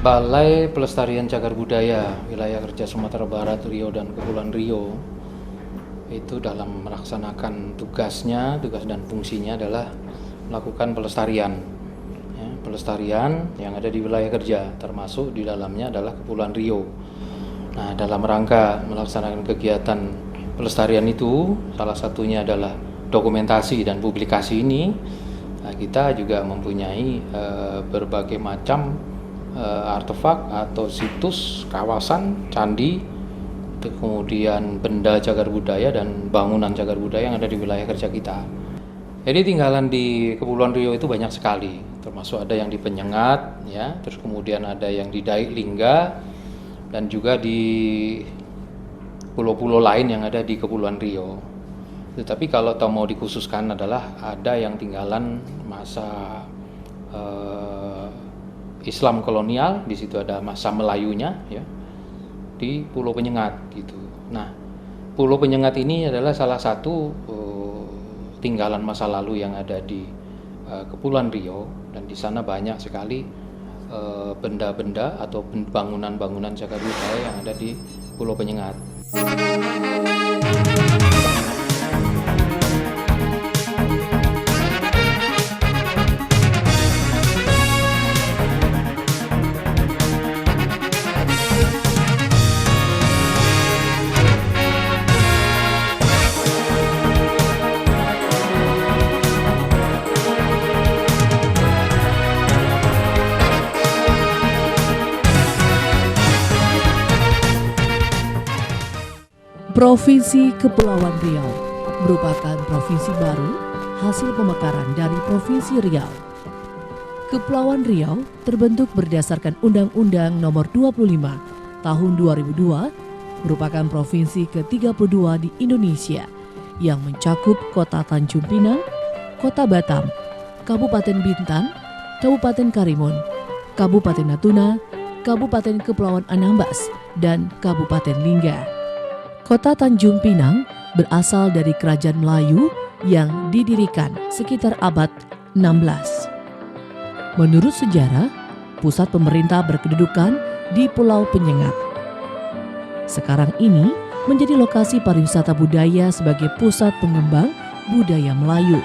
Balai Pelestarian Cagar Budaya Wilayah Kerja Sumatera Barat, Riau dan Kepulauan Riau itu dalam melaksanakan tugas dan fungsinya adalah melakukan pelestarian yang ada di wilayah kerja, termasuk di dalamnya adalah Kepulauan Riau. Nah, dalam rangka melaksanakan kegiatan pelestarian itu, salah satunya adalah dokumentasi dan publikasi ini. Nah, kita juga mempunyai berbagai macam artefak atau situs, kawasan, candi, kemudian benda cagar budaya dan bangunan cagar budaya yang ada di wilayah kerja kita. Jadi tinggalan di Kepulauan Riau itu banyak sekali, termasuk ada yang di Penyengat, ya, terus kemudian ada yang di Daik Lingga, dan juga di pulau-pulau lain yang ada di Kepulauan Riau. Tetapi kalau mau dikhususkan adalah ada yang tinggalan masa Islam kolonial, di situ ada masa Melayunya, ya, di Pulau Penyengat gitu. Nah, Pulau Penyengat ini adalah salah satu tinggalan masa lalu yang ada di Kepulauan Riau, dan di sana banyak sekali benda-benda atau bangunan-bangunan cagar budaya yang ada di Pulau Penyengat. Provinsi Kepulauan Riau merupakan provinsi baru hasil pemekaran dari Provinsi Riau. Kepulauan Riau terbentuk berdasarkan Undang-Undang Nomor 25 Tahun 2002, merupakan provinsi ke-32 di Indonesia yang mencakup Kota Tanjung Pinang, Kota Batam, Kabupaten Bintan, Kabupaten Karimun, Kabupaten Natuna, Kabupaten Kepulauan Anambas, dan Kabupaten Lingga. Kota Tanjung Pinang berasal dari Kerajaan Melayu yang didirikan sekitar abad 16. Menurut sejarah, pusat pemerintah berkedudukan di Pulau Penyengat. Sekarang ini menjadi lokasi pariwisata budaya sebagai pusat pengembang budaya Melayu.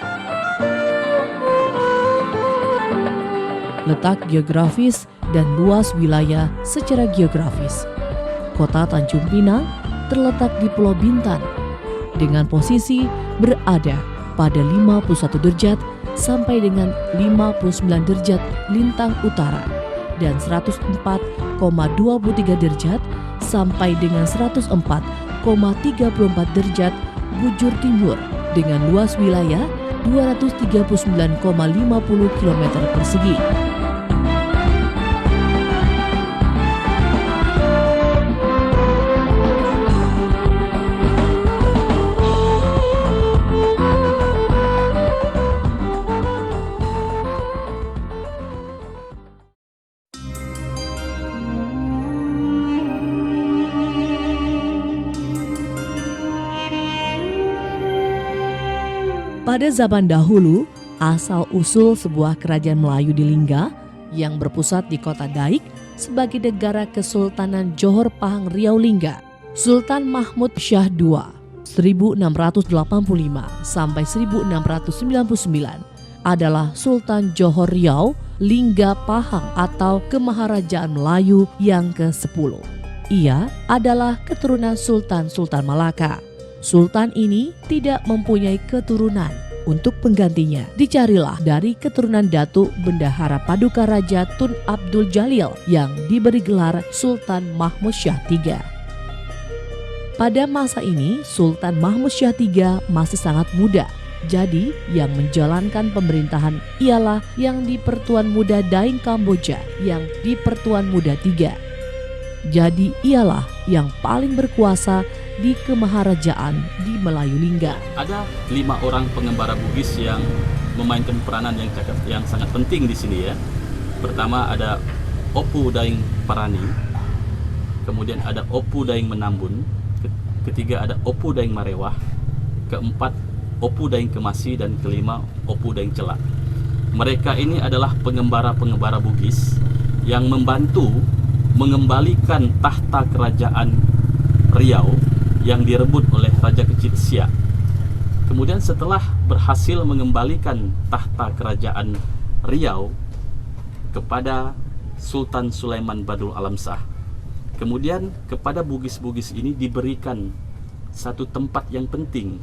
Letak geografis dan luas wilayah secara geografis, Kota Tanjung Pinang terletak di Pulau Bintan dengan posisi berada pada 51 derajat sampai dengan 59 derajat lintang utara dan 104,23 derajat sampai dengan 104,34 derajat bujur timur dengan luas wilayah 239,50 km persegi. Pada zaman dahulu, asal-usul sebuah kerajaan Melayu di Lingga yang berpusat di kota Daik sebagai negara Kesultanan Johor Pahang Riau Lingga. Sultan Mahmud Shah II 1685 sampai 1699 adalah Sultan Johor Riau Lingga Pahang atau Kemaharajaan Melayu yang ke-10. Ia adalah keturunan Sultan Malaka. Sultan ini tidak mempunyai keturunan Untuk penggantinya, dicarilah dari keturunan Datuk Bendahara Paduka Raja Tun Abdul Jalil yang diberi gelar Sultan Mahmud Shah III. Pada masa ini, Sultan Mahmud Shah III masih sangat muda. Jadi, yang menjalankan pemerintahan ialah yang di-Pertuan Muda Daeng Kamboja yang di-Pertuan Muda III. Jadi, ialah yang paling berkuasa di kemaharajaan di Melayu Lingga. Ada 5 orang pengembara Bugis yang memainkan peranan yang sangat penting di sini ya. Pertama ada Opu Daeng Parani, kemudian ada Opu Daeng Menambun, ketiga ada Opu Daeng Marewah, keempat Opu Daeng Kemasi, dan kelima Opu Daeng Celak. Mereka ini adalah pengembara-pengembara Bugis yang membantu mengembalikan tahta kerajaan Riau yang direbut oleh Raja Kecil Siak. Kemudian setelah berhasil mengembalikan tahta kerajaan Riau kepada Sultan Sulaiman Badrul Alam Shah, kemudian kepada Bugis-Bugis ini diberikan satu tempat yang penting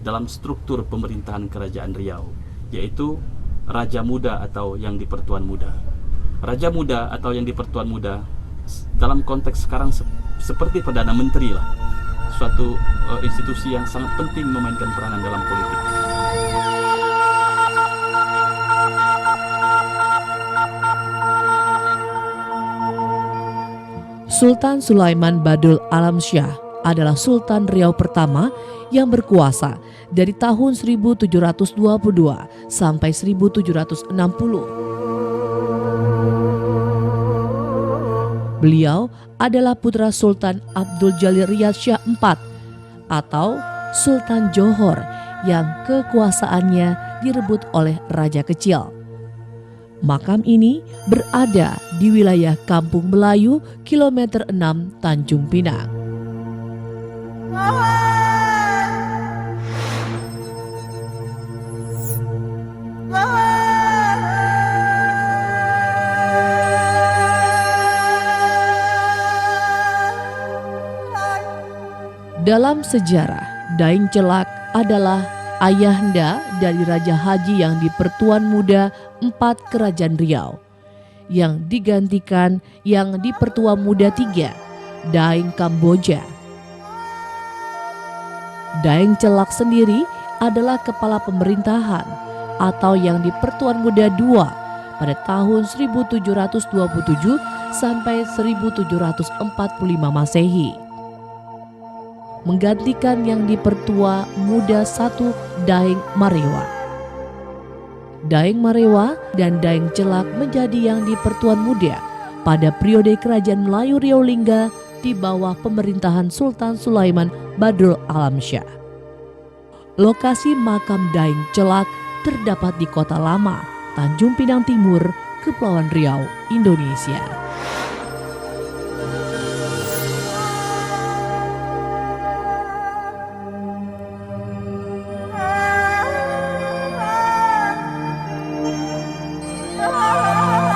dalam struktur pemerintahan kerajaan Riau, yaitu Raja Muda atau yang di-Pertuan Muda. Raja Muda atau yang di-Pertuan Muda dalam konteks sekarang seperti Perdana Menteri lah, suatu institusi yang sangat penting memainkan peranan dalam politik. Sultan Sulaiman Badrul Alam Shah adalah Sultan Riau pertama yang berkuasa dari tahun 1722 sampai 1760. Beliau adalah putra Sultan Abdul Jalil Riyad Shah IV atau Sultan Johor yang kekuasaannya direbut oleh Raja Kecil. Makam ini berada di wilayah Kampung Melayu, kilometer 6 Tanjung Pinang. Dalam sejarah, Daeng Celak adalah ayahanda dari Raja Haji yang di-Pertuan Muda 4 Kerajaan Riau, yang digantikan yang di-Pertuan Muda 3, Daeng Kamboja. Daeng Celak sendiri adalah kepala pemerintahan atau yang di-Pertuan Muda 2 pada tahun 1727 sampai 1745 Masehi. Menggantikan yang di-Pertua Muda 1 Daeng Marewah. Daeng Marewah dan Daeng Celak menjadi yang di-Pertuan Muda pada periode Kerajaan Melayu Riau Lingga di bawah pemerintahan Sultan Sulaiman Badrul Alam Shah. Lokasi makam Daeng Celak terdapat di Kota Lama, Tanjung Pinang Timur, Kepulauan Riau, Indonesia.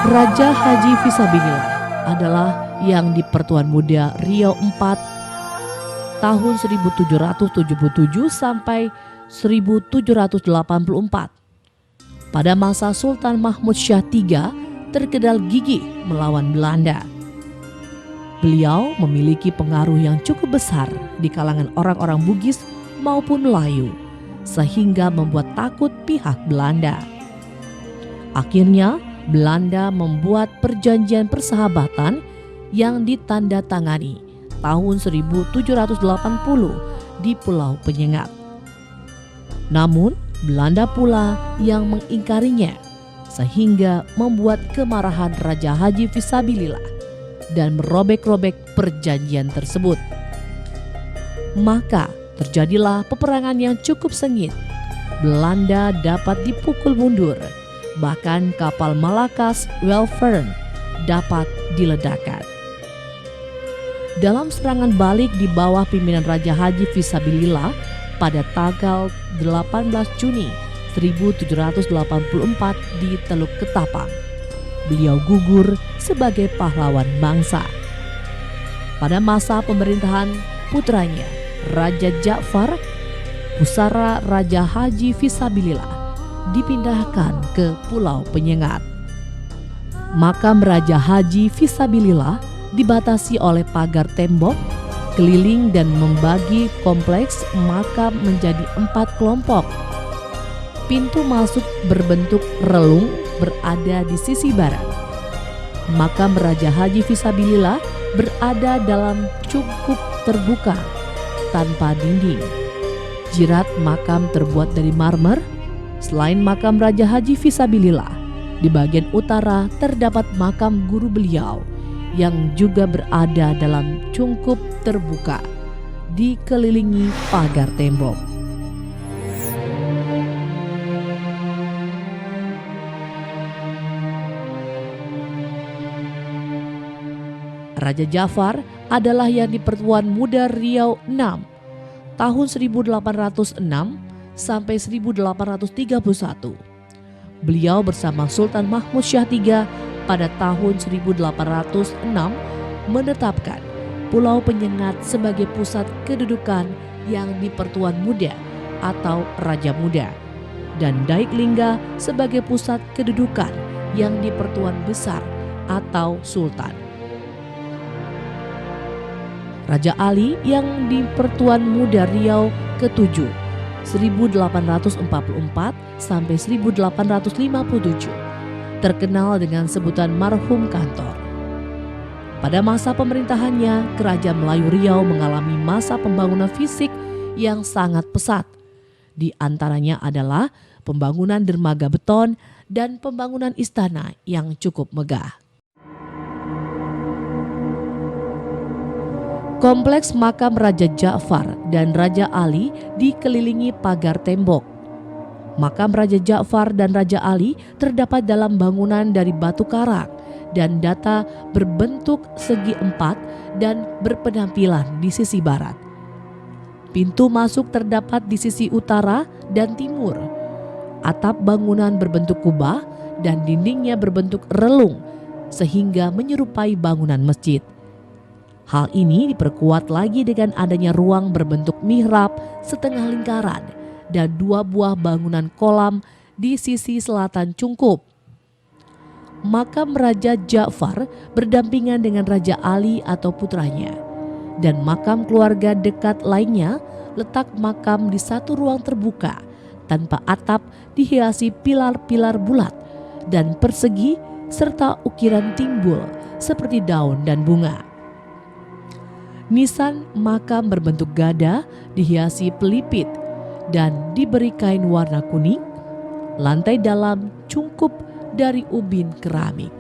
Raja Haji Fisabilillah adalah yang di-Pertuan Muda Riau IV tahun 1777 sampai 1784. Pada masa Sultan Mahmud Shah III terkenal gigih melawan Belanda. Beliau memiliki pengaruh yang cukup besar di kalangan orang-orang Bugis maupun Melayu, sehingga membuat takut pihak Belanda. Akhirnya, Belanda membuat perjanjian persahabatan yang ditandatangani tahun 1780 di Pulau Penyengat. Namun, Belanda pula yang mengingkarinya, sehingga membuat kemarahan Raja Haji Fisabilillah dan merobek-robek perjanjian tersebut. Maka terjadilah peperangan yang cukup sengit. Belanda dapat dipukul mundur. Bahkan kapal Malakas Welfern dapat diledakkan. Dalam serangan balik di bawah pimpinan Raja Haji Fisabilillah pada tanggal 18 Juni 1784 di Teluk Ketapang, beliau gugur sebagai pahlawan bangsa. Pada masa pemerintahan putranya Raja Ja'far, pusara Raja Haji Fisabilillah dipindahkan ke Pulau Penyengat. Makam Raja Haji Fisabilillah dibatasi oleh pagar tembok keliling dan membagi kompleks makam menjadi 4 kelompok. Pintu masuk berbentuk relung berada di sisi barat. Makam Raja Haji Fisabilillah berada dalam cungkup terbuka tanpa dinding. Jirat makam terbuat dari marmer. Selain makam Raja Haji Fisabilillah, di bagian utara terdapat makam guru beliau yang juga berada dalam cungkup terbuka, dikelilingi pagar tembok. Raja Ja'far adalah yang di Pertuan Muda Riau 6 tahun 1806 sampai 1831. Beliau bersama Sultan Mahmud Syah III pada tahun 1806 menetapkan Pulau Penyengat sebagai pusat kedudukan yang di Pertuan Muda atau Raja Muda, dan Daik Lingga sebagai pusat kedudukan yang di Pertuan Besar atau Sultan. Raja Ali yang di Pertuan Muda Riau ke-7 1844 sampai 1857 terkenal dengan sebutan Marhum Kantor. Pada masa pemerintahannya, Kerajaan Melayu Riau mengalami masa pembangunan fisik yang sangat pesat. Di antaranya adalah pembangunan dermaga beton dan pembangunan istana yang cukup megah. Kompleks makam Raja Ja'far dan Raja Ali dikelilingi pagar tembok. Makam Raja Ja'far dan Raja Ali terdapat dalam bangunan dari batu karang dan data berbentuk segi 4 dan berpenampilan di sisi barat. Pintu masuk terdapat di sisi utara dan timur. Atap bangunan berbentuk kubah dan dindingnya berbentuk relung sehingga menyerupai bangunan masjid. Hal ini diperkuat lagi dengan adanya ruang berbentuk mihrab setengah lingkaran dan 2 buah bangunan kolam di sisi selatan cungkup. Makam Raja Ja'far berdampingan dengan Raja Ali atau putranya, dan makam keluarga dekat lainnya letak makam di satu ruang terbuka tanpa atap dihiasi pilar-pilar bulat dan persegi serta ukiran timbul seperti daun dan bunga. Nisan makam berbentuk gada dihiasi pelipit dan diberi kain warna kuning. Lantai dalam cungkup dari ubin keramik.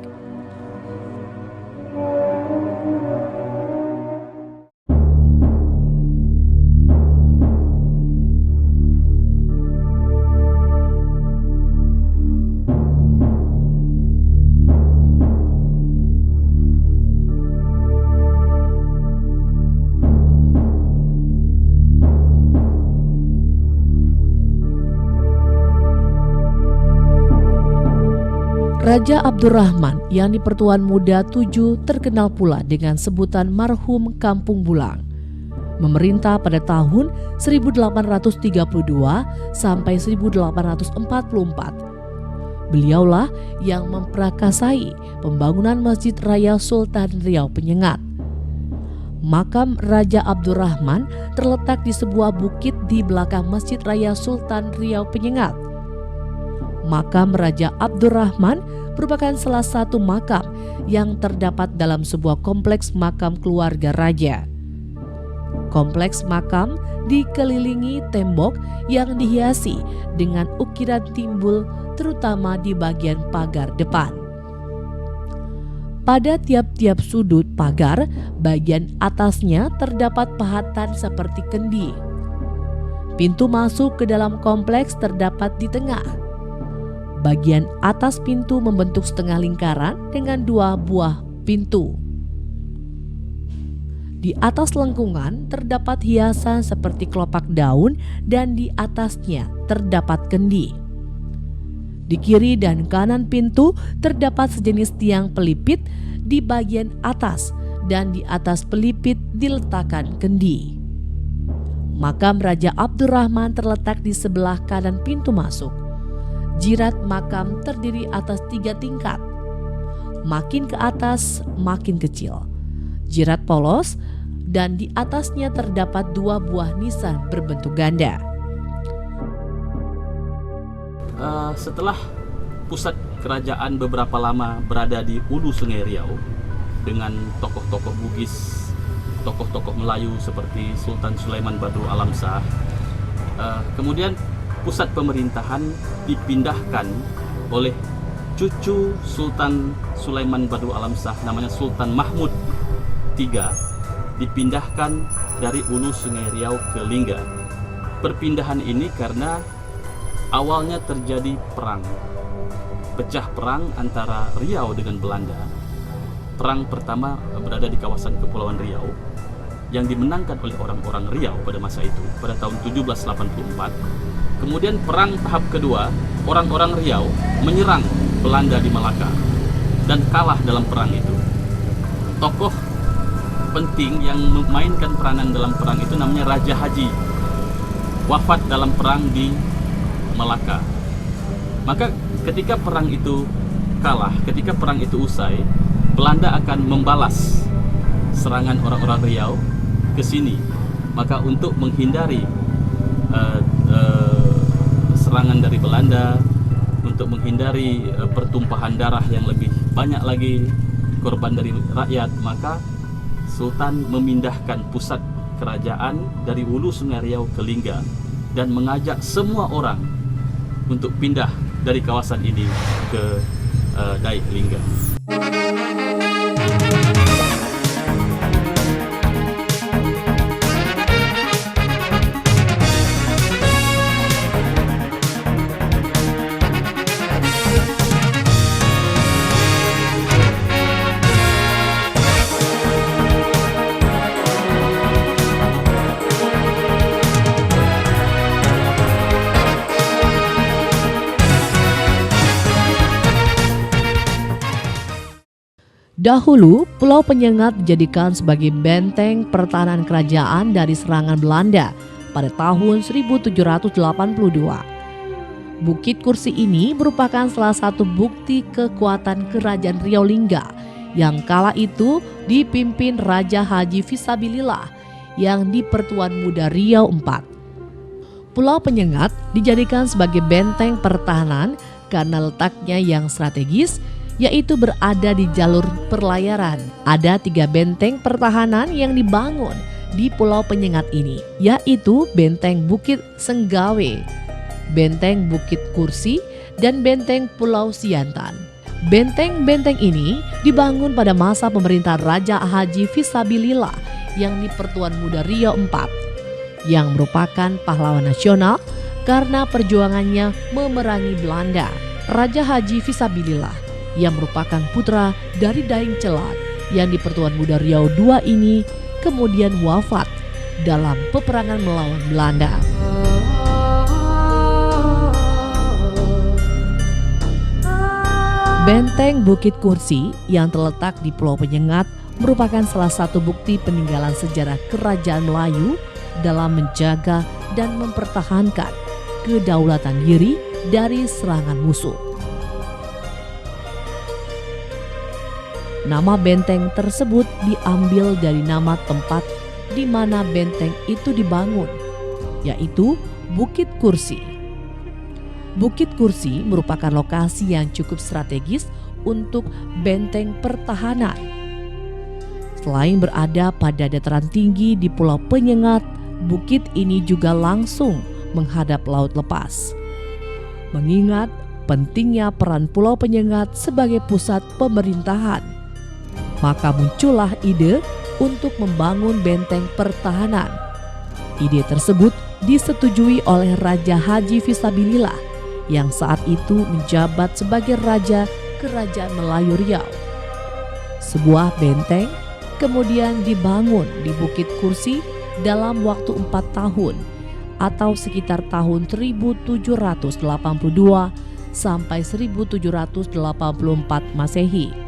Raja Abdurrahman yang di Pertuan Muda 7 terkenal pula dengan sebutan Marhum Kampung Bulang. Memerintah pada tahun 1832 sampai 1844. Beliaulah yang memprakarsai pembangunan Masjid Raya Sultan Riau Penyengat. Makam Raja Abdurrahman terletak di sebuah bukit di belakang Masjid Raya Sultan Riau Penyengat. Makam Raja Abdurrahman merupakan salah satu makam yang terdapat dalam sebuah kompleks makam keluarga raja. Kompleks makam dikelilingi tembok yang dihiasi dengan ukiran timbul terutama di bagian pagar depan. Pada tiap-tiap sudut pagar, bagian atasnya terdapat pahatan seperti kendi. Pintu masuk ke dalam kompleks terdapat di tengah. Bagian atas pintu membentuk setengah lingkaran dengan 2 buah pintu. Di atas lengkungan terdapat hiasan seperti kelopak daun dan di atasnya terdapat kendi. Di kiri dan kanan pintu terdapat sejenis tiang pelipit di bagian atas dan di atas pelipit diletakkan kendi. Makam Raja Abdurrahman terletak di sebelah kanan pintu masuk. Jirat makam terdiri atas 3 tingkat. Makin ke atas, makin kecil. Jirat polos dan di atasnya terdapat 2 buah nisan berbentuk ganda. Setelah pusat kerajaan beberapa lama berada di hulu Sungai Riau dengan tokoh-tokoh Bugis, tokoh-tokoh Melayu seperti Sultan Sulaiman Badru Alam Shah, kemudian pusat pemerintahan dipindahkan oleh cucu Sultan Sulaiman Badru Alam Shah, namanya Sultan Mahmud III, dipindahkan dari hulu Sungai Riau ke Lingga. Perpindahan ini karena awalnya terjadi perang, pecah perang antara Riau dengan Belanda. Perang pertama berada di kawasan Kepulauan Riau yang dimenangkan oleh orang-orang Riau pada masa itu, pada tahun 1784. Kemudian perang tahap kedua, orang-orang Riau menyerang Belanda di Malaka dan kalah dalam perang itu. Tokoh penting yang memainkan peranan dalam perang itu namanya Raja Haji, wafat dalam perang di Malaka. Maka ketika perang itu kalah, ketika perang itu usai, Belanda akan membalas serangan orang-orang Riau ke sini. Maka untuk menghindari serangan dari Belanda, untuk menghindari pertumpahan darah yang lebih banyak lagi, korban dari rakyat, maka Sultan memindahkan pusat kerajaan dari hulu Sungai Riau ke Lingga dan mengajak semua orang untuk pindah dari kawasan ini ke Daik Lingga. Dahulu, Pulau Penyengat dijadikan sebagai benteng pertahanan kerajaan dari serangan Belanda pada tahun 1782. Bukit Kursi ini merupakan salah satu bukti kekuatan Kerajaan Riau Lingga yang kala itu dipimpin Raja Haji Fisabilillah yang di Pertuan Muda Riau IV. Pulau Penyengat dijadikan sebagai benteng pertahanan karena letaknya yang strategis, yaitu berada di jalur perlayaran. Ada 3 benteng pertahanan yang dibangun di Pulau Penyengat ini, yaitu Benteng Bukit Senggawe, Benteng Bukit Kursi, dan Benteng Pulau Siantan. Benteng-benteng ini dibangun pada masa pemerintahan Raja Haji Fisabilillah yang di Pertuan Muda Riau IV, yang merupakan pahlawan nasional karena perjuangannya memerangi Belanda. Raja Haji Fisabilillah yang merupakan putra dari Daeng Celat yang di Pertuan Muda Riau II ini kemudian wafat dalam peperangan melawan Belanda. Benteng Bukit Kursi yang terletak di Pulau Penyengat merupakan salah satu bukti peninggalan sejarah Kerajaan Melayu dalam menjaga dan mempertahankan kedaulatan diri dari serangan musuh. Nama benteng tersebut diambil dari nama tempat di mana benteng itu dibangun, yaitu Bukit Kursi. Bukit Kursi merupakan lokasi yang cukup strategis untuk benteng pertahanan. Selain berada pada dataran tinggi di Pulau Penyengat, bukit ini juga langsung menghadap laut lepas. Mengingat pentingnya peran Pulau Penyengat sebagai pusat pemerintahan, maka muncullah ide untuk membangun benteng pertahanan. Ide tersebut disetujui oleh Raja Haji Fisabilillah yang saat itu menjabat sebagai Raja Kerajaan Melayu Riau. Sebuah benteng kemudian dibangun di Bukit Kursi dalam waktu 4 tahun atau sekitar tahun 1782 sampai 1784 Masehi.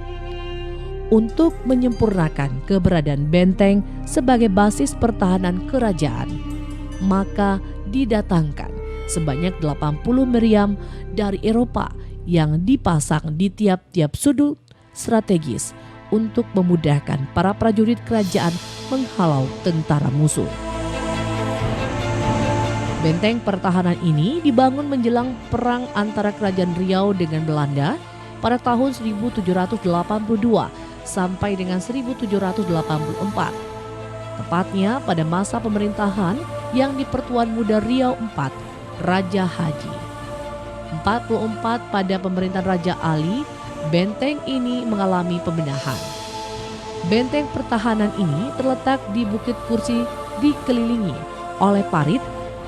Untuk menyempurnakan keberadaan benteng sebagai basis pertahanan kerajaan, maka didatangkan sebanyak 80 meriam dari Eropa yang dipasang di tiap-tiap sudut strategis untuk memudahkan para prajurit kerajaan menghalau tentara musuh. Benteng pertahanan ini dibangun menjelang perang antara Kerajaan Riau dengan Belanda pada tahun 1782 sampai dengan 1784. Tepatnya pada masa pemerintahan yang di Pertuan Muda Riau IV, Raja Haji. 44 pada pemerintahan Raja Ali, benteng ini mengalami pembenahan. Benteng pertahanan ini terletak di Bukit Kursi, dikelilingi oleh parit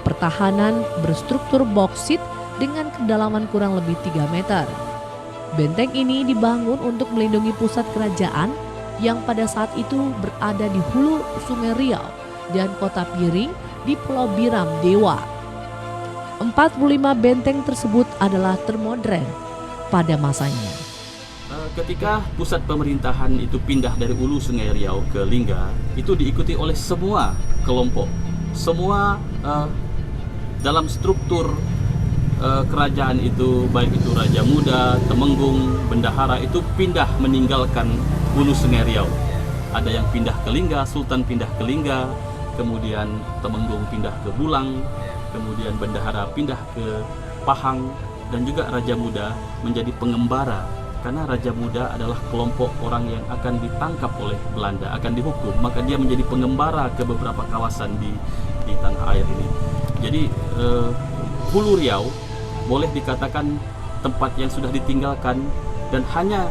pertahanan berstruktur boksit dengan kedalaman kurang lebih 3 meter. Benteng ini dibangun untuk melindungi pusat kerajaan yang pada saat itu berada di hulu Sungai Riau dan Kota Piring di Pulau Biram Dewa. 45 benteng tersebut adalah termodern pada masanya. Ketika pusat pemerintahan itu pindah dari hulu Sungai Riau ke Lingga, itu diikuti oleh semua kelompok, semua dalam struktur kerajaan itu, baik itu Raja Muda, Temenggung, Bendahara, itu pindah meninggalkan hulu Sungai Riau. Ada yang pindah ke Lingga, Sultan pindah ke Lingga, kemudian Temenggung pindah ke Bulang, kemudian Bendahara pindah ke Pahang, dan juga Raja Muda menjadi pengembara. Karena Raja Muda adalah kelompok orang yang akan ditangkap oleh Belanda, akan dihukum, maka dia menjadi pengembara ke beberapa kawasan di tanah air ini. Jadi Hulu Riau boleh dikatakan tempat yang sudah ditinggalkan dan hanya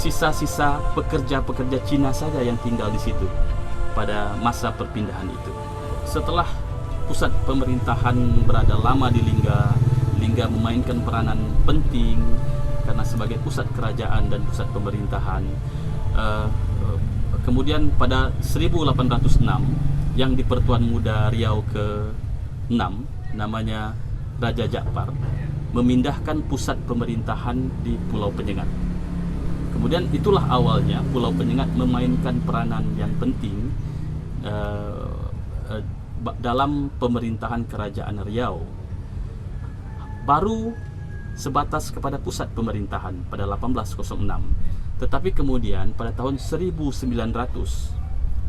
sisa-sisa pekerja-pekerja Cina saja yang tinggal di situ pada masa perpindahan itu. Setelah pusat pemerintahan berada lama di Lingga, Lingga memainkan peranan penting karena sebagai pusat kerajaan dan pusat pemerintahan. Kemudian pada 1806 yang di Pertuan Muda Riau ke-6, namanya Raja Jakpar, memindahkan pusat pemerintahan di Pulau Penyengat. Kemudian itulah awalnya Pulau Penyengat memainkan peranan yang penting dalam pemerintahan Kerajaan Riau. Baru sebatas kepada pusat pemerintahan pada 1806. Tetapi kemudian pada tahun 1900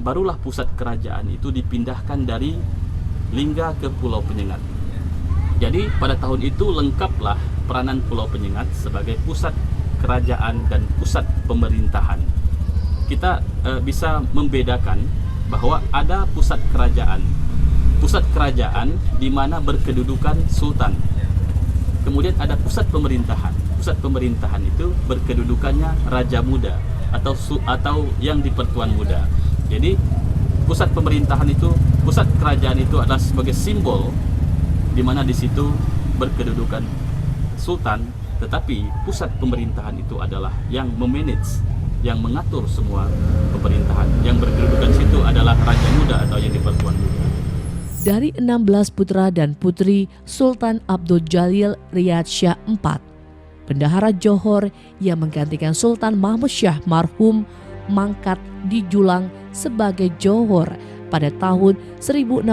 barulah pusat kerajaan itu dipindahkan dari Lingga ke Pulau Penyengat. Jadi pada tahun itu lengkaplah peranan Pulau Penyengat sebagai pusat kerajaan dan pusat pemerintahan. Kita bisa membedakan bahwa ada pusat kerajaan di mana berkedudukan sultan. Kemudian ada pusat pemerintahan. Pusat pemerintahan itu berkedudukannya Raja Muda atau yang di Pertuan Muda. Jadi pusat pemerintahan itu, pusat kerajaan itu adalah sebagai simbol di mana di situ berkedudukan sultan, tetapi pusat pemerintahan itu adalah yang memanage, yang mengatur semua pemerintahan. Yang berkedudukan situ adalah Raja Muda atau yang di Pertuan Muda. Dari 16 putra dan putri Sultan Abdul Jalil Riyad Shah IV, Bendahara Johor yang menggantikan Sultan Mahmud Shah marhum mangkat di Julang sebagai Johor pada tahun 1699.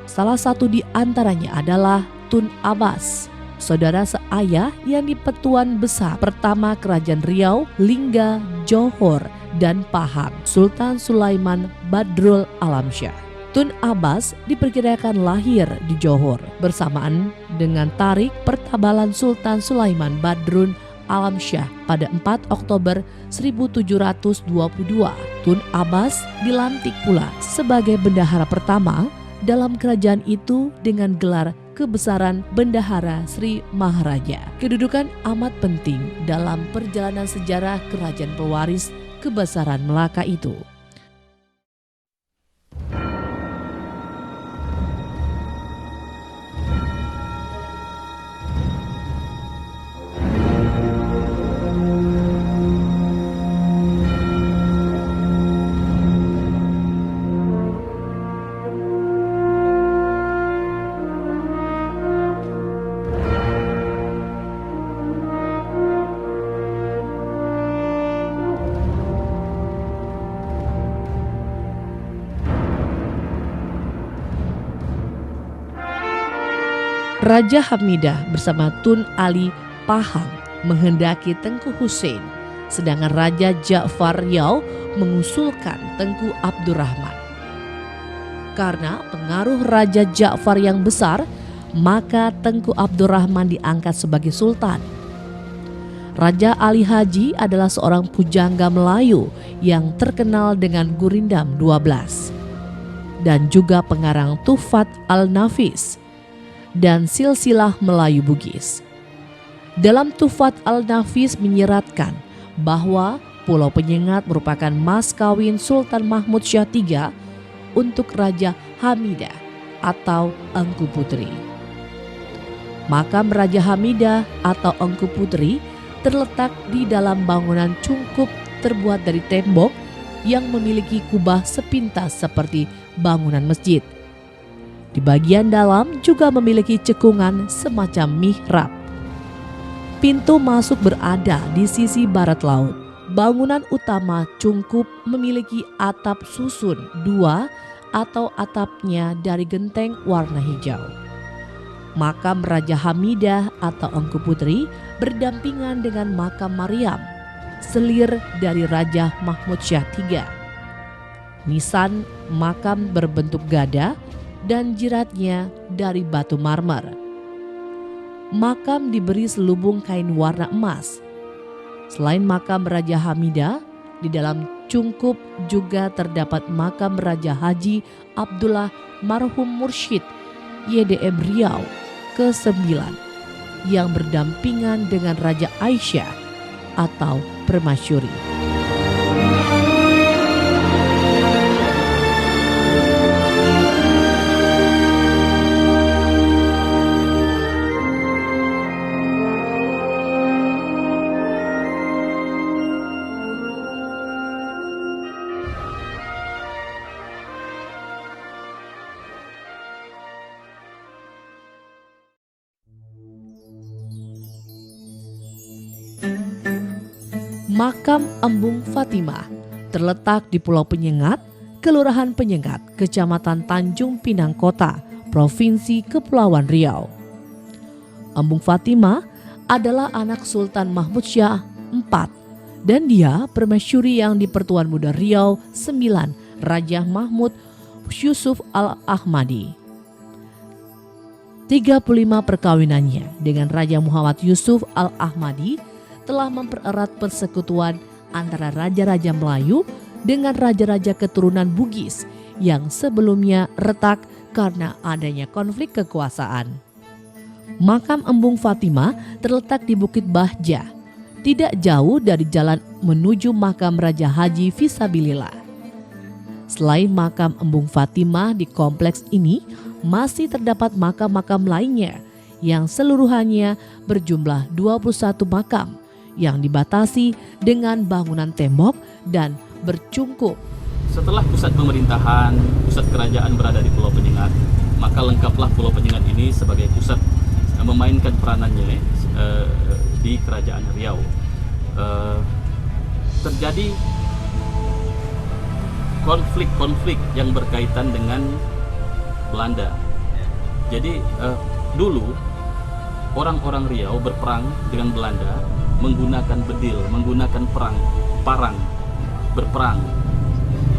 Salah satu di antaranya adalah Tun Abbas, saudara seayah yang di Petuan Besar pertama Kerajaan Riau, Lingga, Johor, dan Pahang, Sultan Sulaiman Badrul Alamsyah. Tun Abbas diperkirakan lahir di Johor bersamaan dengan Tarik Pertabalan Sultan Sulaiman Badrun Alamsyah pada 4 Oktober 1722. Tun Abbas dilantik pula sebagai bendahara pertama dalam kerajaan itu dengan gelar kebesaran Bendahara Sri Maharaja. Kedudukan amat penting dalam perjalanan sejarah kerajaan pewaris kebesaran Melaka itu. Raja Hamidah bersama Tun Ali Pahang menghendaki Tengku Hussein, sedangkan Raja Ja'far Riau mengusulkan Tengku Abdurrahman. Karena pengaruh Raja Ja'far yang besar, maka Tengku Abdurrahman diangkat sebagai sultan. Raja Ali Haji adalah seorang pujangga Melayu yang terkenal dengan Gurindam 12 dan juga pengarang Tuhfat Al-Nafis dan Silsilah Melayu Bugis. Dalam Tuhfat Al-Nafis menyeratkan bahwa Pulau Penyengat merupakan mas kawin Sultan Mahmud Syah III untuk Raja Hamidah atau Engku Putri. Makam Raja Hamidah atau Engku Putri terletak di dalam bangunan cungkup terbuat dari tembok yang memiliki kubah sepintas seperti bangunan masjid. Di bagian dalam juga memiliki cekungan semacam mihrab. Pintu masuk berada di sisi barat laut. Bangunan utama cungkup memiliki atap susun 2 atau atapnya dari genteng warna hijau. Makam Raja Hamidah atau Engku Putri berdampingan dengan makam Maryam, selir dari Raja Mahmud Syah III. Nisan makam berbentuk gada dan jiratnya dari batu marmer. Makam diberi selubung kain warna emas. Selain makam Raja Hamidah, di dalam cungkup juga terdapat makam Raja Haji Abdullah Marhum Mursyid YDM Riau ke-9 yang berdampingan dengan Raja Aisyah atau Permasyuri. Makam Embung Fatimah terletak di Pulau Penyengat, Kelurahan Penyengat, Kecamatan Tanjung Pinang Kota, Provinsi Kepulauan Riau. Embung Fatimah adalah anak Sultan Mahmud Syah IV dan dia permasyuri yang di Pertuan Muda Riau 9 Raja Mahmud Yusuf Al-Ahmadi. 35 perkawinannya dengan Raja Muhammad Yusuf Al-Ahmadi telah mempererat persekutuan antara raja-raja Melayu dengan raja-raja keturunan Bugis yang sebelumnya retak karena adanya konflik kekuasaan. Makam Embung Fatimah terletak di Bukit Bahja, tidak jauh dari jalan menuju makam Raja Haji Fisabilillah. Selain makam Embung Fatimah di kompleks ini, masih terdapat makam-makam lainnya yang seluruhannya berjumlah 21 makam yang dibatasi dengan bangunan tembok dan bercungkup. Setelah pusat pemerintahan, pusat kerajaan berada di Pulau Penyengat, maka lengkaplah Pulau Penyengat ini sebagai pusat memainkan peranannya di Kerajaan Riau. Terjadi konflik-konflik yang berkaitan dengan Belanda. Jadi dulu orang-orang Riau berperang dengan Belanda menggunakan bedil, menggunakan parang, berperang.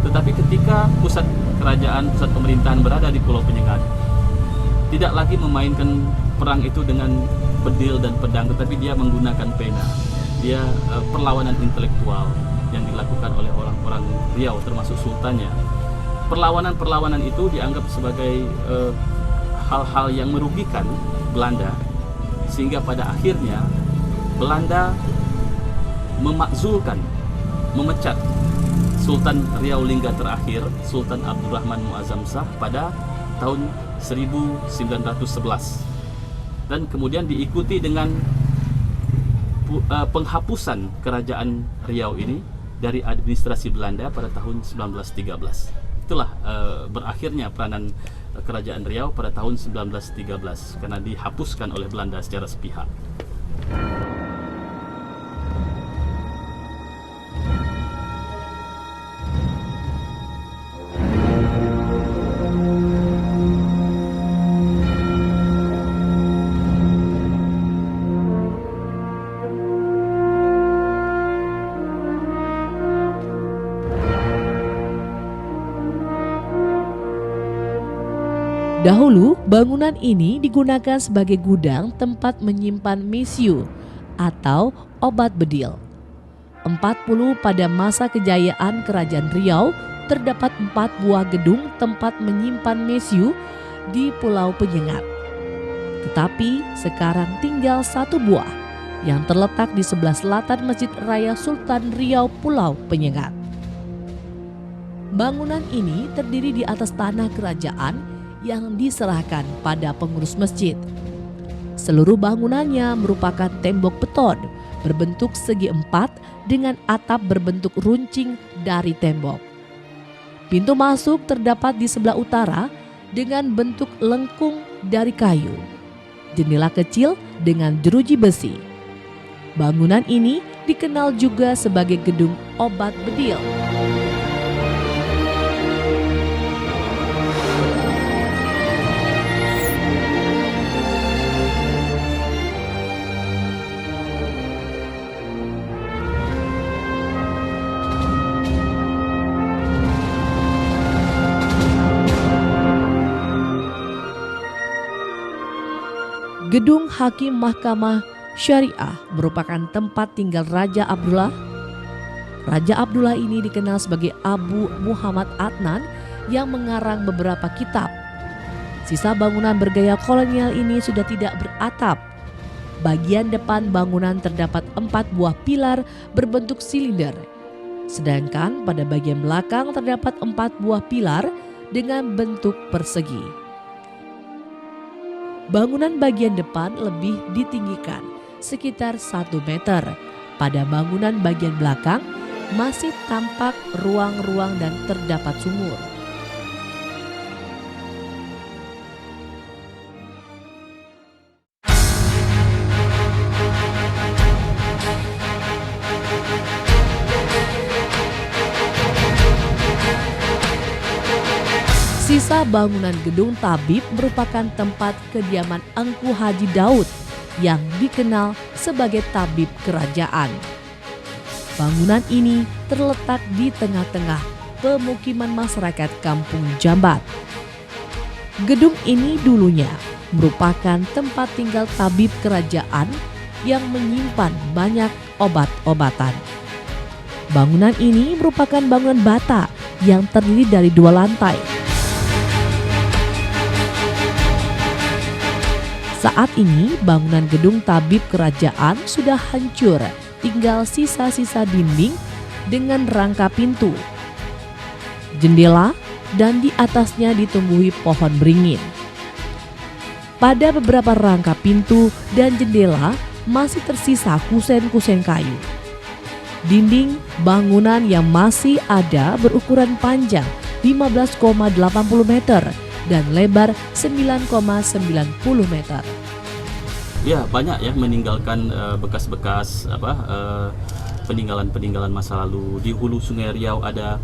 Tetapi ketika pusat kerajaan, pusat pemerintahan berada di Pulau Penyengat, tidak lagi memainkan perang itu dengan bedil dan pedang, tetapi dia menggunakan pena. Dia perlawanan intelektual yang dilakukan oleh orang-orang Riau, termasuk sultannya. Perlawanan-perlawanan itu dianggap sebagai hal-hal yang merugikan Belanda, sehingga pada akhirnya Belanda memakzulkan, memecat Sultan Riau Lingga terakhir, Sultan Abdurrahman Muazzam Shah pada tahun 1911. Dan kemudian diikuti dengan penghapusan kerajaan Riau ini dari administrasi Belanda pada tahun 1913. Itulah berakhirnya peranan kerajaan Riau pada tahun 1913 karena dihapuskan oleh Belanda secara sepihak. Dahulu, bangunan ini digunakan sebagai gudang tempat menyimpan mesiu atau obat bedil. 40 pada masa kejayaan Kerajaan Riau, terdapat 4 buah gedung tempat menyimpan mesiu di Pulau Penyengat. Tetapi sekarang tinggal 1 buah yang terletak di sebelah selatan Masjid Raya Sultan Riau Pulau Penyengat. Bangunan ini terdiri di atas tanah kerajaan yang diserahkan pada pengurus masjid. Seluruh bangunannya merupakan tembok beton berbentuk segi 4 dengan atap berbentuk runcing dari tembok. Pintu masuk terdapat di sebelah utara dengan bentuk lengkung dari kayu. Jendela kecil dengan jeruji besi. Bangunan ini dikenal juga sebagai gedung obat bedil. Gedung Hakim Mahkamah Syariah merupakan tempat tinggal Raja Abdullah. Raja Abdullah ini dikenal sebagai Abu Muhammad Adnan yang mengarang beberapa kitab. Sisa bangunan bergaya kolonial ini sudah tidak beratap. Bagian depan bangunan terdapat 4 buah pilar berbentuk silinder. Sedangkan pada bagian belakang terdapat 4 buah pilar dengan bentuk persegi. Bangunan bagian depan lebih ditinggikan sekitar 1 meter. Pada bangunan bagian belakang masih tampak ruang-ruang dan terdapat sumur. Sisa bangunan gedung tabib merupakan tempat kediaman Engku Haji Daud yang dikenal sebagai tabib kerajaan. Bangunan ini terletak di tengah-tengah pemukiman masyarakat Kampung Jambat. Gedung ini dulunya merupakan tempat tinggal tabib kerajaan yang menyimpan banyak obat-obatan. Bangunan ini merupakan bangunan bata yang terdiri dari 2 lantai. Saat ini bangunan gedung tabib kerajaan sudah hancur, tinggal sisa-sisa dinding dengan rangka pintu, jendela, dan di atasnya ditumbuhi pohon beringin. Pada beberapa rangka pintu dan jendela masih tersisa kusen-kusen kayu. Dinding bangunan yang masih ada berukuran panjang 15,80 meter dan lebar 9,90 meter. Ya, banyak ya meninggalkan bekas-bekas peninggalan-peninggalan masa lalu. Di hulu Sungai Riau ada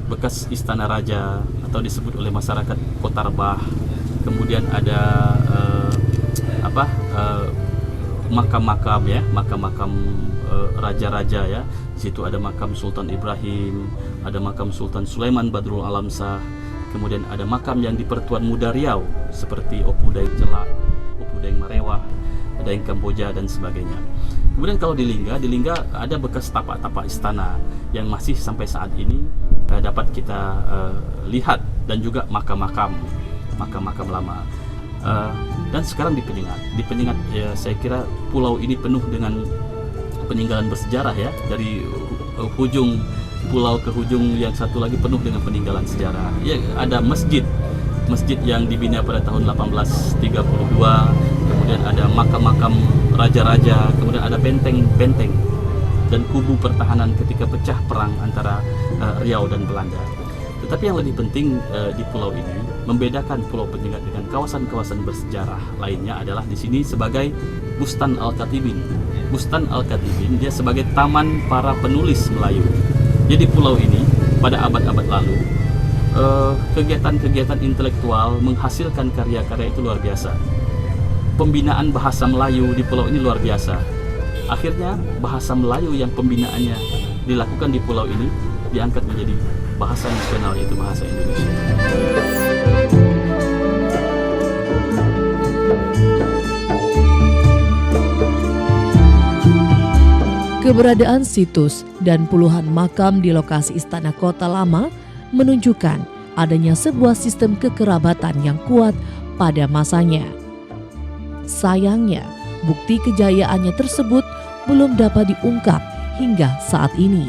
bekas istana raja atau disebut oleh masyarakat Kota Rebah. Kemudian ada makam-makam ya, makam-makam raja-raja ya. Di situ ada makam Sultan Ibrahim, ada makam Sultan Sulaiman Badrul Alamsah. Kemudian ada makam yang di Pertuan Muda Riau seperti Opu Daeng Celak, Opu Daeng Marewah, Daeng Kamboja dan sebagainya. Kemudian kalau di Lingga ada bekas tapak-tapak istana yang masih sampai saat ini dapat kita lihat, dan juga makam-makam lama. Dan sekarang di Penyengat ya, saya kira pulau ini penuh dengan peninggalan bersejarah ya, dari ujung pulau ke ujung yang satu lagi penuh dengan peninggalan sejarah. Ya, ada masjid yang dibina pada tahun 1832, kemudian ada makam-makam raja-raja, kemudian ada benteng-benteng dan kubu pertahanan ketika pecah perang antara Riau dan Belanda. Tetapi yang lebih penting di pulau ini, membedakan Pulau Penyengat dengan kawasan-kawasan bersejarah lainnya adalah di sini sebagai Bustan Al-Katibin. Bustan Al-Katibin dia sebagai taman para penulis Melayu. Jadi pulau ini pada abad-abad lalu kegiatan-kegiatan intelektual menghasilkan karya-karya itu luar biasa. Pembinaan bahasa Melayu di pulau ini luar biasa. Akhirnya bahasa Melayu yang pembinaannya dilakukan di pulau ini diangkat menjadi bahasa nasional, yaitu bahasa Indonesia. Keberadaan situs dan puluhan makam di lokasi Istana Kota Lama menunjukkan adanya sebuah sistem kekerabatan yang kuat pada masanya. Sayangnya, bukti kejayaannya tersebut belum dapat diungkap hingga saat ini.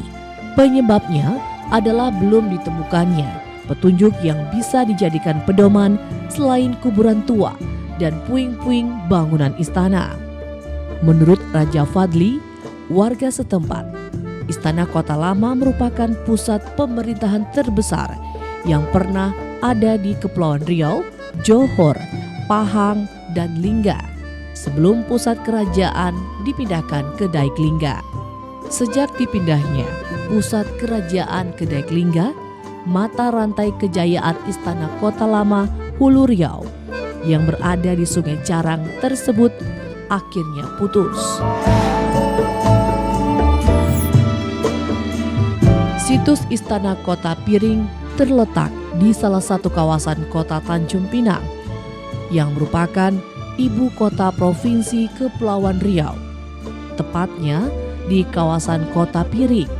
Penyebabnya adalah belum ditemukannya petunjuk yang bisa dijadikan pedoman selain kuburan tua dan puing-puing bangunan istana. Menurut Raja Fadli, warga setempat, Istana Kota Lama merupakan pusat pemerintahan terbesar yang pernah ada di Kepulauan Riau, Johor, Pahang, dan Lingga sebelum pusat kerajaan dipindahkan ke Daiklingga. Sejak dipindahnya pusat kerajaan ke Daiklingga, mata rantai kejayaan Istana Kota Lama Hulu Riau yang berada di Sungai Carang tersebut akhirnya putus. Situs Istana Kota Piring terletak di salah satu kawasan kota Tanjung Pinang yang merupakan ibu kota Provinsi Kepulauan Riau, tepatnya di kawasan Kota Piring.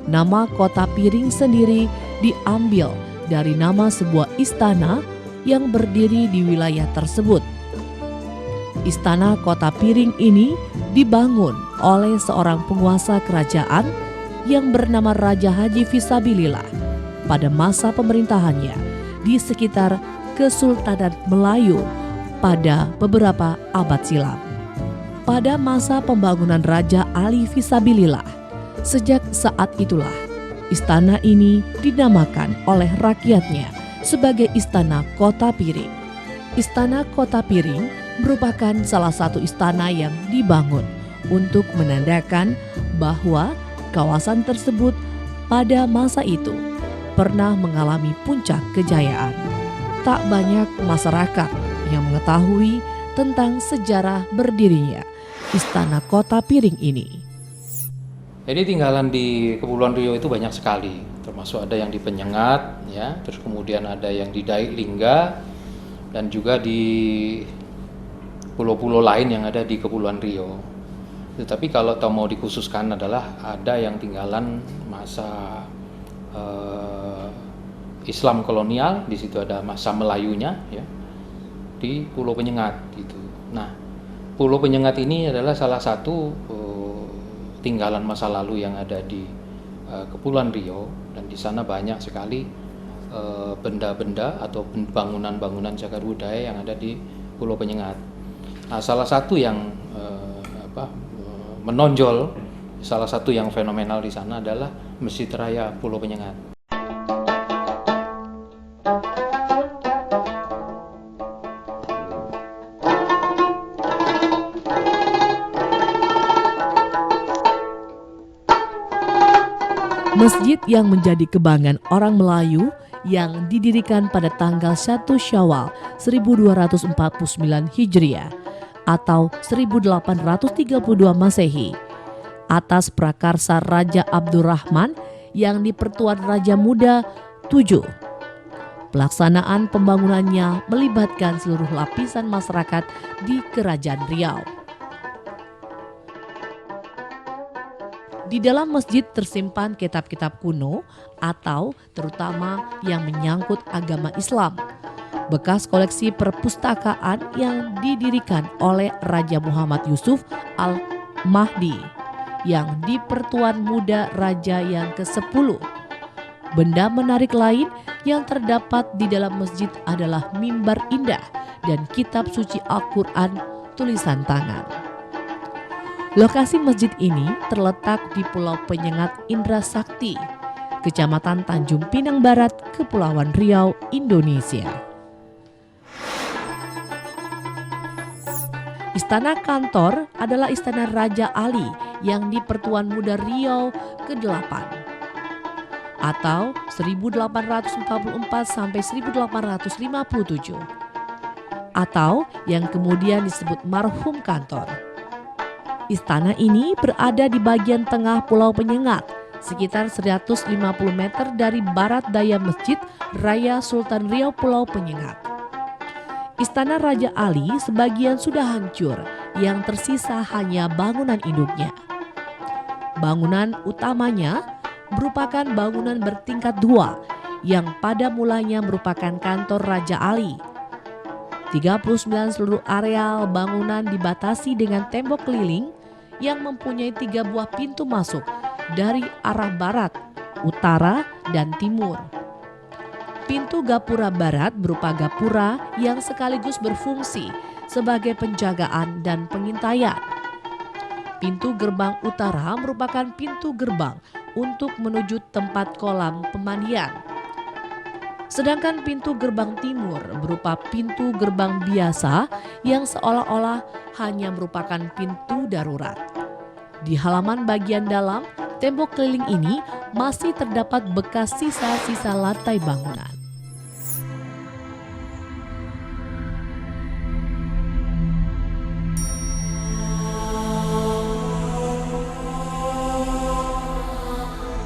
Nama Kota Piring sendiri diambil dari nama sebuah istana yang berdiri di wilayah tersebut. Istana Kota Piring ini dibangun oleh seorang penguasa kerajaan yang bernama Raja Haji Fisabilillah pada masa pemerintahannya di sekitar Kesultanan Melayu pada beberapa abad silam. Pada masa pembangunan Raja Ali Fisabilillah, sejak saat itulah istana ini dinamakan oleh rakyatnya sebagai Istana Kota Piring. Istana Kota Piring merupakan salah satu istana yang dibangun untuk menandakan bahwa kawasan tersebut pada masa itu pernah mengalami puncak kejayaan. Tak banyak masyarakat yang mengetahui tentang sejarah berdirinya Istana Kota Piring ini. Jadi tinggalan di Kepulauan Riau itu banyak sekali, termasuk ada yang di Penyengat, ya, terus kemudian ada yang di Daiklingga, dan juga di pulau-pulau lain yang ada di Kepulauan Riau. Tetapi kalau mau dikhususkan adalah ada yang tinggalan masa Islam kolonial, di situ ada masa Melayunya, ya, di Pulau Penyengat gitu. Nah, Pulau Penyengat ini adalah salah satu tinggalan masa lalu yang ada di Kepulauan Riau, dan di sana banyak sekali benda-benda atau bangunan-bangunan cagar budaya yang ada di Pulau Penyengat. Nah, salah satu yang menonjol, salah satu yang fenomenal di sana adalah Masjid Raya Pulau Penyengat. Masjid yang menjadi kebanggaan orang Melayu yang didirikan pada tanggal 1 Syawal 1249 Hijriah atau 1832 Masehi atas prakarsa Raja Abdurrahman yang dipertuan Raja Muda 7. Pelaksanaan pembangunannya melibatkan seluruh lapisan masyarakat di Kerajaan Riau. Di dalam masjid tersimpan kitab-kitab kuno atau terutama yang menyangkut agama Islam, bekas koleksi perpustakaan yang didirikan oleh Raja Muhammad Yusuf Al-Mahdi yang dipertuan muda Raja yang ke-10. Benda menarik lain yang terdapat di dalam masjid adalah mimbar indah dan kitab suci Al-Quran tulisan tangan. Lokasi masjid ini terletak di Pulau Penyengat Indra Sakti, Kecamatan Tanjung Pinang Barat, Kepulauan Riau, Indonesia. Istana Kantor adalah istana Raja Ali yang di Pertuan Muda Riau ke-8 atau 1844 sampai 1857 atau yang kemudian disebut Marhum Kantor. Istana ini berada di bagian tengah Pulau Penyengat, sekitar 150 meter dari barat daya Masjid Raya Sultan Riau Pulau Penyengat. Istana Raja Ali sebagian sudah hancur, yang tersisa hanya bangunan induknya. Bangunan utamanya merupakan bangunan bertingkat 2 yang pada mulanya merupakan kantor Raja Ali. 39 seluruh areal bangunan dibatasi dengan tembok keliling yang mempunyai 3 buah pintu masuk dari arah barat, utara, dan timur. Pintu gapura barat berupa gapura yang sekaligus berfungsi sebagai penjagaan dan pengintaian. Pintu gerbang utara merupakan pintu gerbang untuk menuju tempat kolam pemandian. Sedangkan pintu gerbang timur berupa pintu gerbang biasa yang seolah-olah hanya merupakan pintu darurat. Di halaman bagian dalam, tembok keliling ini masih terdapat bekas sisa-sisa lantai bangunan.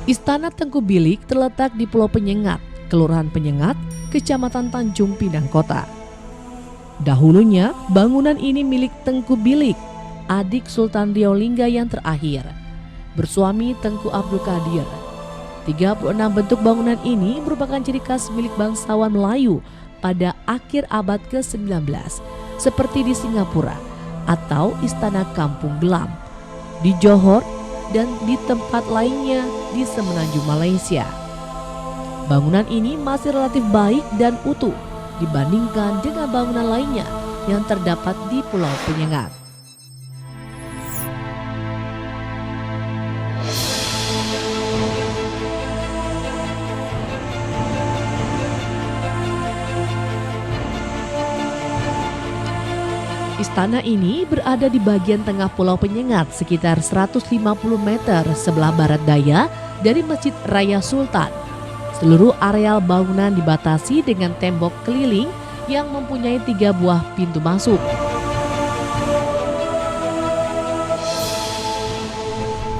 Istana Tengku Bilik terletak di Pulau Penyengat, Kelurahan Penyengat, Kecamatan Tanjung Pinang Kota. Dahulunya, bangunan ini milik Tengku Bilik, adik Sultan Riau Lingga yang terakhir, bersuami Tengku Abdul Qadir. 36 bentuk bangunan ini merupakan ciri khas milik bangsawan Melayu pada akhir abad ke-19, seperti di Singapura atau Istana Kampung Glam, di Johor, dan di tempat lainnya di semenanjung Malaysia. Bangunan ini masih relatif baik dan utuh dibandingkan dengan bangunan lainnya yang terdapat di Pulau Penyengat. Istana ini berada di bagian tengah Pulau Penyengat sekitar 150 meter sebelah barat daya dari Masjid Raya Sultan. Seluruh areal bangunan dibatasi dengan tembok keliling yang mempunyai 3 buah pintu masuk.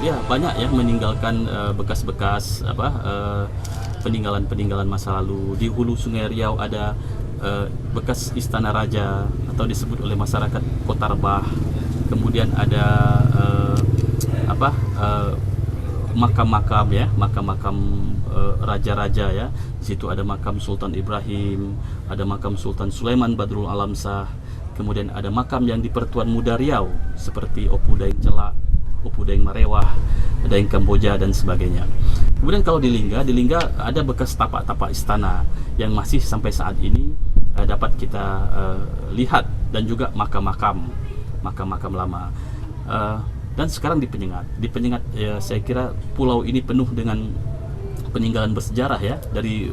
Ya, banyak ya meninggalkan bekas-bekas peninggalan-peninggalan masa lalu. Di hulu Sungai Riau ada bekas istana raja atau disebut oleh masyarakat Kota Rebah. Kemudian ada makam-makam ya, makam-makam raja-raja ya. Di situ ada makam Sultan Ibrahim, ada makam Sultan Sulaiman Badrul Alamsah. Kemudian ada makam yang di Pertuan Muda Riau seperti Opu Daeng Celak, Opu Daeng Marewah, Daeng Kamboja dan sebagainya. Kemudian kalau di Lingga ada bekas tapak-tapak istana yang masih sampai saat ini dapat kita lihat, dan juga makam-makam lama. Dan sekarang di Penyengat ya, saya kira pulau ini penuh dengan peninggalan bersejarah ya, dari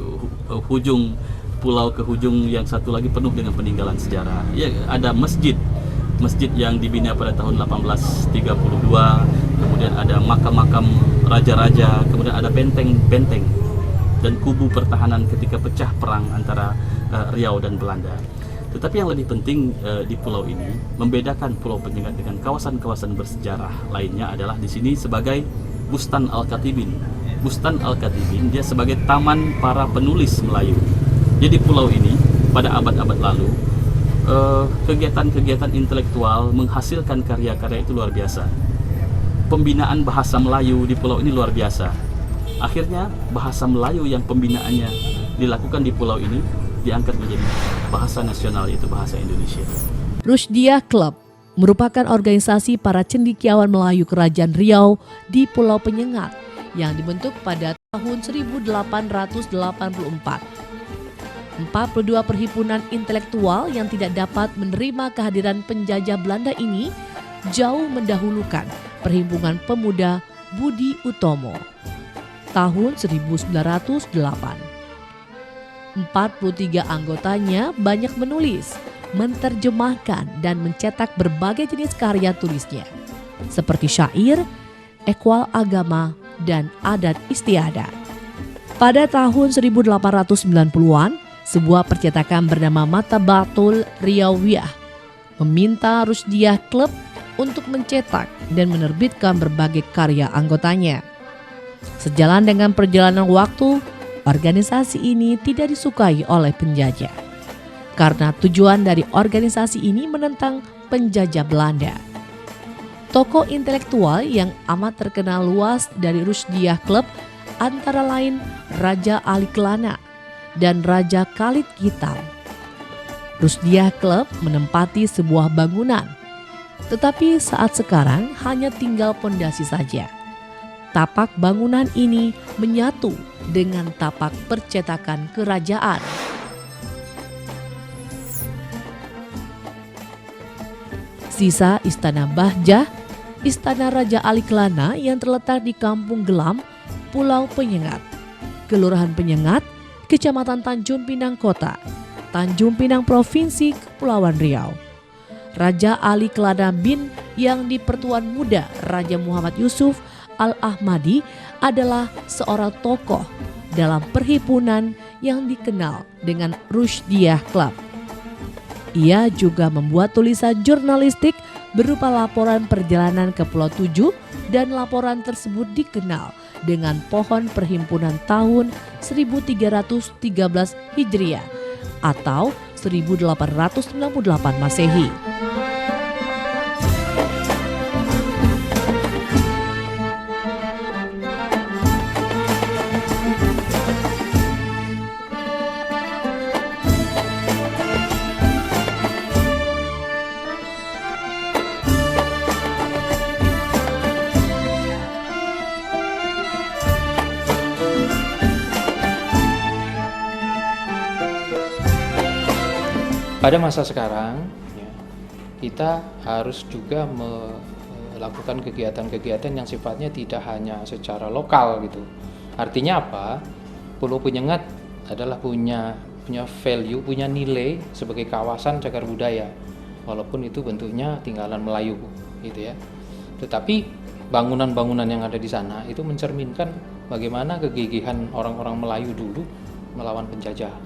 hujung pulau ke hujung yang satu lagi penuh dengan peninggalan sejarah. Ya, ada masjid yang dibina pada tahun 1832, kemudian ada makam-makam raja-raja, kemudian ada benteng-benteng dan kubu pertahanan ketika pecah perang antara Riau dan Belanda. Tetapi yang lebih penting di pulau ini, membedakan Pulau Penyengat dengan kawasan-kawasan bersejarah lainnya adalah di sini sebagai Bustan Al-Katibin. Bustan Al-Katibin dia sebagai taman para penulis Melayu. Jadi pulau ini pada abad-abad lalu kegiatan-kegiatan intelektual menghasilkan karya-karya itu luar biasa. Pembinaan bahasa Melayu di pulau ini luar biasa. Akhirnya bahasa Melayu yang pembinaannya dilakukan di pulau ini diangkat menjadi bahasa nasional, yaitu bahasa Indonesia. Rusdiah Club merupakan organisasi para cendekiawan Melayu Kerajaan Riau di Pulau Penyengat yang dibentuk pada tahun 1884. 42 perhimpunan intelektual yang tidak dapat menerima kehadiran penjajah Belanda ini jauh mendahulukan Perhimpunan Pemuda Budi Utomo tahun 1908. 43 anggotanya banyak menulis, menerjemahkan dan mencetak berbagai jenis karya tulisnya seperti syair, ekwal agama, dan adat istiadat. Pada tahun 1890-an, sebuah percetakan bernama Matabatul Riawiyah meminta Rusdiah Club untuk mencetak dan menerbitkan berbagai karya anggotanya. Sejalan dengan perjalanan waktu, organisasi ini tidak disukai oleh penjajah. karena tujuan dari organisasi ini menentang penjajah Belanda. Tokoh intelektual yang amat terkenal luas dari Rushdiyah Club antara lain Raja Ali Kelana dan Raja Khalid Kital. Rushdiyah Club menempati sebuah bangunan, tetapi saat sekarang hanya tinggal pondasi saja. Tapak bangunan ini menyatu dengan tapak percetakan kerajaan. Sisa Istana Bahjah, Istana Raja Ali Kelana yang terletak di Kampung Gelam, Pulau Penyengat, Kelurahan Penyengat, Kecamatan Tanjung Pinang Kota, Tanjung Pinang Provinsi Kepulauan Riau. Raja Ali Kelana bin yang dipertuan muda Raja Muhammad Yusuf Al-Ahmadi adalah seorang tokoh dalam perhimpunan yang dikenal dengan Rushdiyah Club. Ia juga membuat tulisan jurnalistik berupa laporan perjalanan ke Pulau 7 dan laporan tersebut dikenal dengan Pohon Perhimpunan tahun 1313 Hijriah atau 1898 Masehi. Pada masa sekarang, ya, kita harus juga melakukan kegiatan-kegiatan yang sifatnya tidak hanya secara lokal gitu. Artinya apa? Pulau Penyengat adalah punya value, punya nilai sebagai kawasan cagar budaya, walaupun itu bentuknya tinggalan Melayu, gitu ya. Tetapi bangunan-bangunan yang ada di sana itu mencerminkan bagaimana kegigihan orang-orang Melayu dulu melawan penjajah.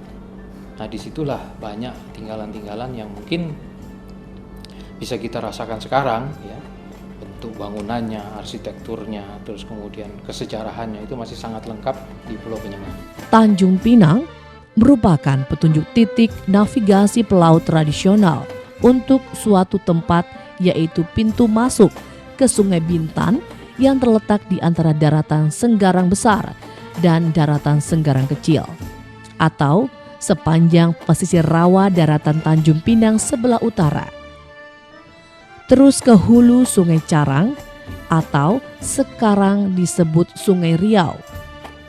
Nah, disitulah banyak tinggalan-tinggalan yang mungkin bisa kita rasakan sekarang, ya. Bentuk bangunannya, arsitekturnya, terus kemudian kesejarahannya itu masih sangat lengkap di Pulau Penyengat. Tanjung Pinang merupakan petunjuk titik navigasi pelaut tradisional untuk suatu tempat, yaitu pintu masuk ke Sungai Bintan yang terletak di antara daratan Senggarang Besar dan daratan Senggarang Kecil, atau sepanjang pesisir rawa daratan Tanjung Pinang sebelah utara. Terus ke hulu Sungai Carang atau sekarang disebut Sungai Riau,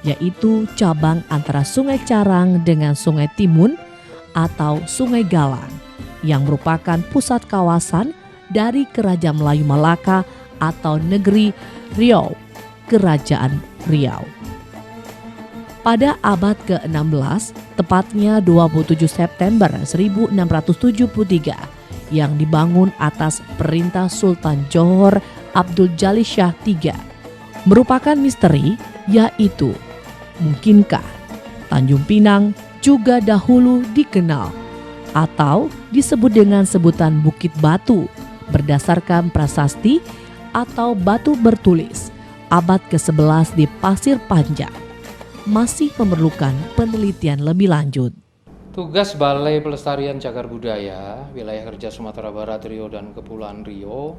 yaitu cabang antara Sungai Carang dengan Sungai Timun atau Sungai Galang yang merupakan pusat kawasan dari Kerajaan Melayu Malaka atau Negeri Riau, Kerajaan Riau. Pada abad ke-16, tepatnya 27 September 1673, yang dibangun atas perintah Sultan Johor Abdul Jalil Shah III, merupakan misteri, yaitu mungkinkah Tanjung Pinang juga dahulu dikenal atau disebut dengan sebutan Bukit Batu berdasarkan prasasti atau batu bertulis abad ke-11 di Pasir Panjang, masih memerlukan penelitian lebih lanjut. Tugas Balai Pelestarian Cagar Budaya Wilayah Kerja Sumatera Barat, Riau dan Kepulauan Riau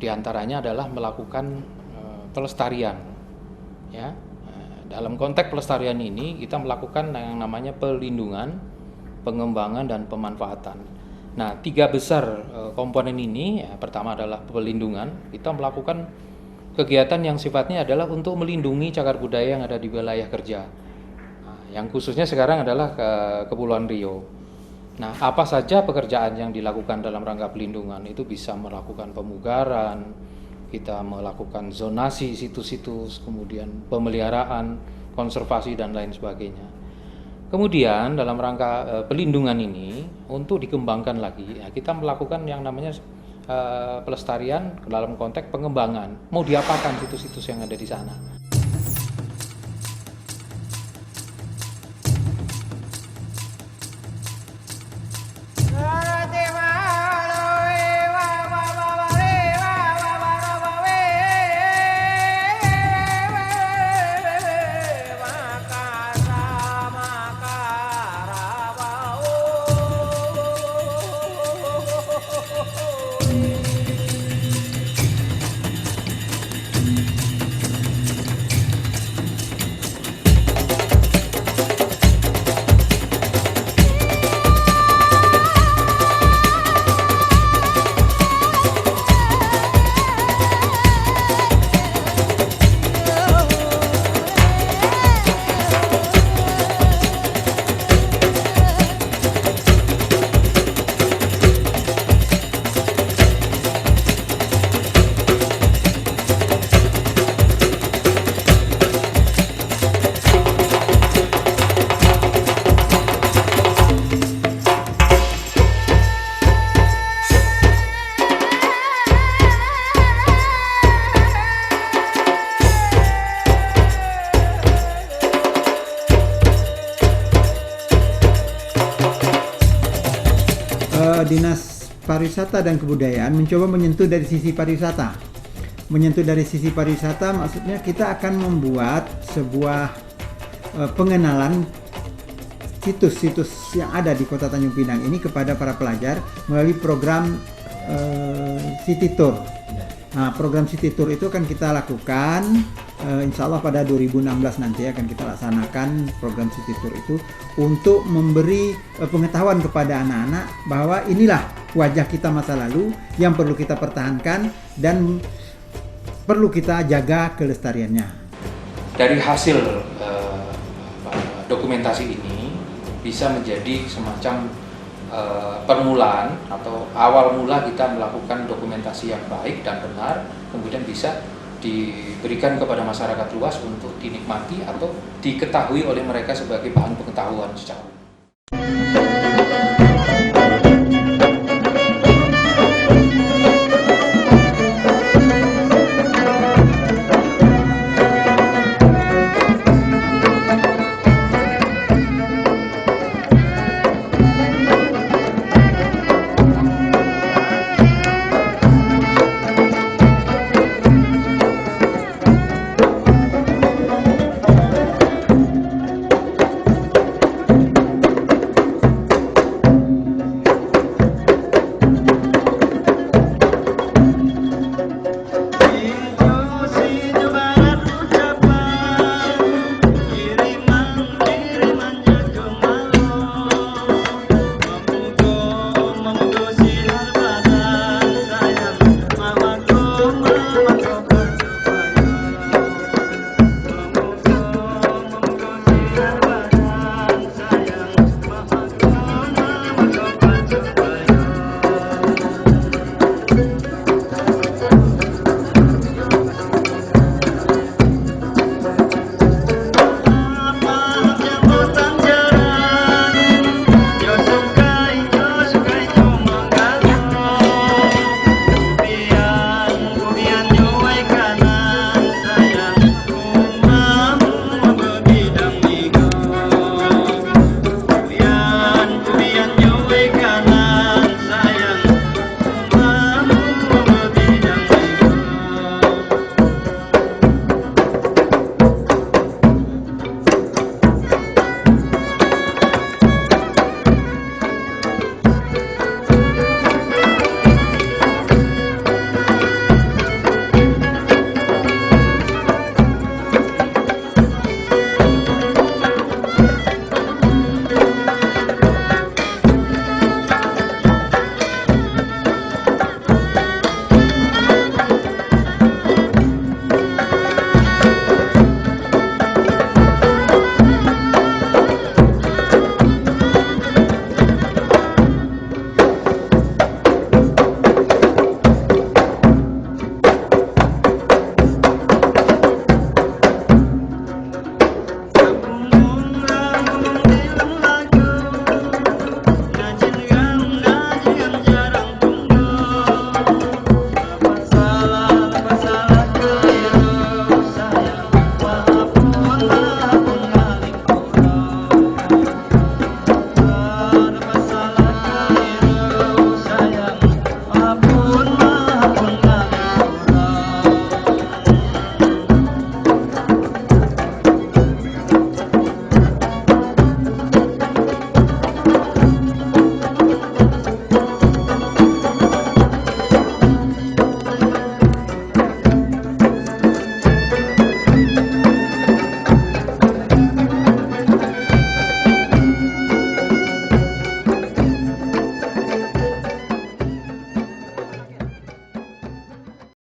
diantaranya adalah melakukan pelestarian. Ya, dalam konteks pelestarian ini kita melakukan yang namanya pelindungan, pengembangan dan pemanfaatan. Nah, tiga besar komponen ini, ya, pertama adalah pelindungan. Kita melakukan kegiatan yang sifatnya adalah untuk melindungi cagar budaya yang ada di wilayah kerja. Nah, yang khususnya sekarang adalah Kepulauan Riau. Nah, apa saja pekerjaan yang dilakukan dalam rangka pelindungan itu bisa melakukan pemugaran, kita melakukan zonasi situs-situs, kemudian pemeliharaan, konservasi dan lain sebagainya. Kemudian dalam rangka pelindungan ini untuk dikembangkan lagi, ya, kita melakukan yang namanya pelestarian dalam konteks pengembangan. Mau diapakan situs-situs yang ada di sana? Dinas Pariwisata dan Kebudayaan mencoba menyentuh dari sisi pariwisata. Menyentuh dari sisi pariwisata maksudnya kita akan membuat sebuah pengenalan situs-situs yang ada di Kota Tanjung Pinang ini kepada para pelajar melalui program City Tour. Nah, program City Tour itu akan kita lakukan insya Allah pada 2016 nanti akan kita laksanakan program City Tour itu untuk memberi pengetahuan kepada anak-anak bahwa inilah wajah kita masa lalu yang perlu kita pertahankan dan perlu kita jaga kelestariannya. Dari hasil dokumentasi ini bisa menjadi semacam permulaan atau awal mula kita melakukan dokumentasi yang baik dan benar, kemudian bisa diberikan kepada masyarakat luas untuk dinikmati atau diketahui oleh mereka sebagai bahan pengetahuan secara umum.